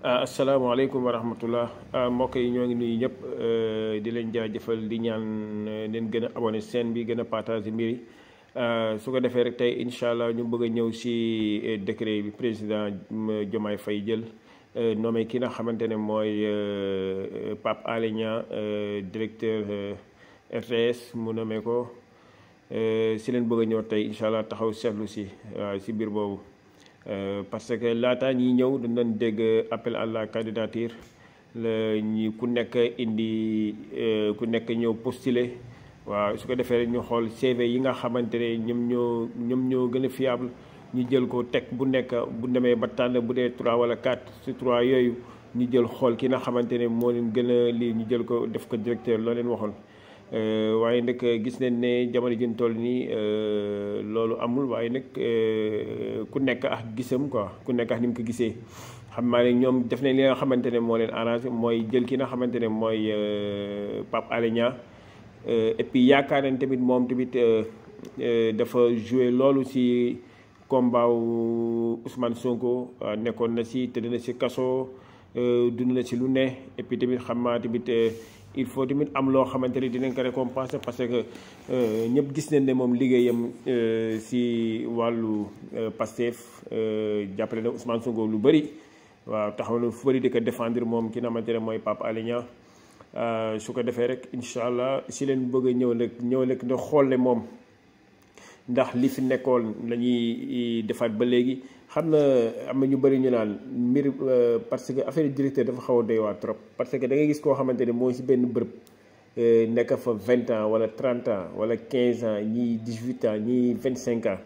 asalaamaaleykum wa rahmatullah mbokk yi ñoo ngi nuyu ñëpp di leen jaajëfal di ñaan leen gën a abonné chaîne bi gën a partager mbir yi su ko defee rek tey incha allah ñu bëgg a ñëw si décret bi président Diomaye Faye jël nommé ki nga xamante ne mooy Pape Alé Niang directeur RTS mu nommé ko si leen bëgg a ñëw tey incha allah taxaw seetlu si si biir boobu. Parce que laataa ñi ñëw dañ doon dégg appel à la candidature la ñi ku nekk indi ku nekk ñëw postuler waaw su ko defee ñu xool CV yi nga xamante ne ñoom ñoo gën a fiable ñu jël ko teg bu nekk bu demee ba tànn bu dee 3 wala 4 si 3 yooyu ñu jël xool ki nga xamante ne moo leen gën a lii ñu jël ko def ko directeur loo leen waxoon. waaye nag gis nañ ne jamono ji ñu toll nii loolu amul waaye nag ku nekk ak gisam quoi ku nekk ak ni mu ko gisee xam naa ne ñoom def nañ li nga xamante ne moo leen arrangé mooy jël ki nga xamante ne mooy Pape Alé Niang et puis yaakaar nañ tamit moom tamit dafa joué loolu ci combat wu Ousmane Sonko nekkoon na ci tëdd na ci kaso dund na ci lu ne et puis tamit xam naa tamit. Il faut tamit am loo xamante ni dinañ ko récompenser parce que ñëpp gis nañ ne moom liggéeyam si wàllu Pastef jàppale na Ousmane Sonko lu bëri waaw taxaw na fu bëri di ko défendre moom ki nga xamante ne mooy Pape Alé Niang su ko defee rek incha allah si leen bëgg a ñëw nag nga xool ne moom ndax li fi nekkoon la ñuy defaat ba léegi. xam na am na ñu bëri ñu naan mbir parce que affaire directeur dafa xaw a doy waar trop parce que da ngay gis koo xamante ne mooy si benn bërëb nekk fa 20 ans wala 30 ans wala 15 ans ñii 18 ans ñii 25 ans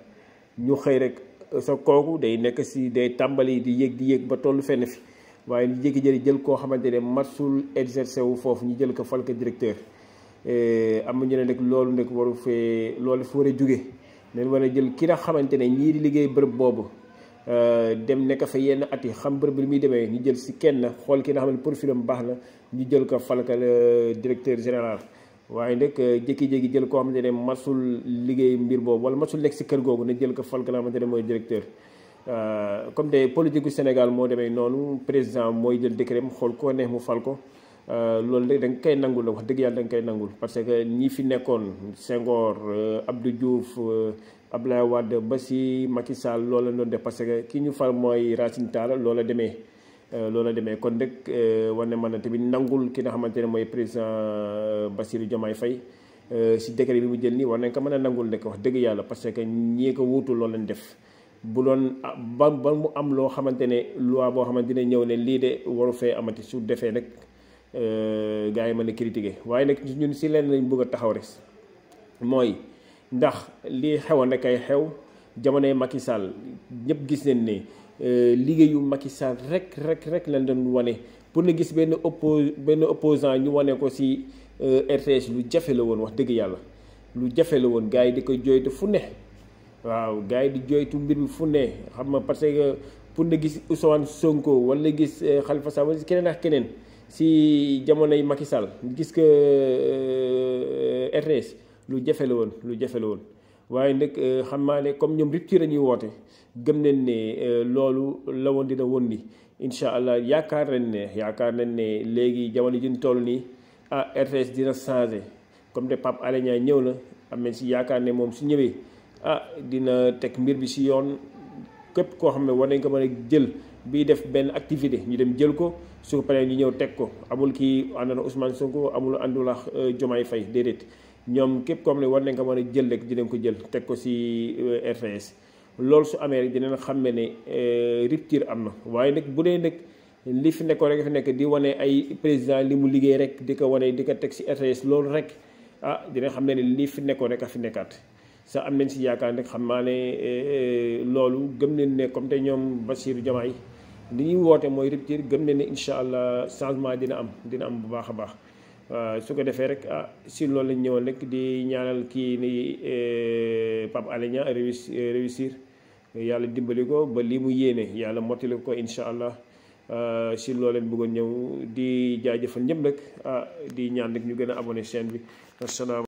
ñu xëy rek sa kooku day nekk si day tàmbali di yéeg ba tollu fenn fi waaye ñu jékki-jékki jël koo xamante ne masul exercer wu foofu ñu jël ko fal ko directeur am na ñu ne nag loolu nag waru fee loolu fi war a jóge leen war a jël ki nga xamante ne ñii di liggéey bërëb boobu. dem nekk fa yenn at yi xam bërëb bi muy demee ñu jël si kenn xool ki nga xam ne profilam baax na ñu jël ko falka directeur général waaye nag jékki-jékki jël koo xamante ne masul liggéey mbir boobu wala masul nekk si kër googu na jël ko falka la xamante ne mooy directeur comme de politique gu Sénégal moo demee noonu président mooy jël décret mu xool koo neex mu fal ko loolu rek da nga koy nangul la wax dëgg yàlla da nga koy nangul parce que ñi fi nekkoon Senghor Abdou Diouf Abdoulaye Wade ba si Macky Sall loola doon def parce que ki ñu fal mooy Racine Talla loola demee kon nag war na mën a tamit nangul ki nga xamante ne mooy président Bassirou Diomaye Faye si décret bi mu jël nii war nañ ko mën a nangul nekk wax dëgg yàlla parce que ñii ko wuutu loolu lañ def bu doon ba mu am loo xamante ne loi boo xamante ne ñëw ne lii de waru fee amati su defee nag gars yi mën a critiquer waaye nag ñun si leen lañ bëgg a taxaw rek mooy ndax lii xewoon rek ay xew jamonoy Macky Sall ñëpp gis nañ ne liggéeyu Macky Sall rek lañ doon wane pour na gis benn opposant ñu wane ko si RTS lu jafe la woon wax dëgg yàlla lu jafe la woon gars yi di ko jooytu fu ne waaw gars yi di jooytu mbir mi fu ne xam nga parce que pour na gis Ousmane Sonko wala gis Khalifa Sall wala keneen ak keneen si jamonoy Macky Sall gis que RTS lu jafe la woon waaye nag xam naa ne comme ñoom rupture la ñuy woote gëm nañ ne loolu la woon dina woon ni incha allah yaakaar nañ ne léegi jamono ji ñu toll nii RTS dina changé comme de Pape Alé Niang ñëw na am nañ si yaakaar ne moom su ñëwee dina teg mbir bi si yoon képp koo xam ne war nañ ko mën a jël bii def benn activité ñu dem jël ko su ko paree ñu ñëw teg ko amul kii ànd na Ousmane Sonko amul àndul ak Diomaye Faye déedéet. ñoom képp koo xam ne war nañ ko mën a jël rek dinañ ko jël teg ko ci RTS loolu su amee rek dinañ xam ne rupture am na waaye nag bu dee nag li fi nekkoon rek fi nekk di wane ay président li mu liggéey rek di ko wane di ko teg ci RTS loolu rek dinañ xam ne li fi nekkoon rek a fi nekkaat sax am nañ ci yaakaar nag xam naa ne loolu gëm nañ ne comme te ñoom Bassirou Diomaye li ñuy woote mooy rupture gëm nañ ne incha allah changement dina am bu baax a baax. su ko defee rek si loolu lañ ñëwoon rek di ñaanal kii ni Pape Alé Niang réussir yàlla dimbali ko ba lii mu yéene yàlla mottali ko incha allah si loolu lañ bëggoon ñëw di jaajëfal ñëpp nag di ñaan rek ñu gën a abonné chaîne bi asalaam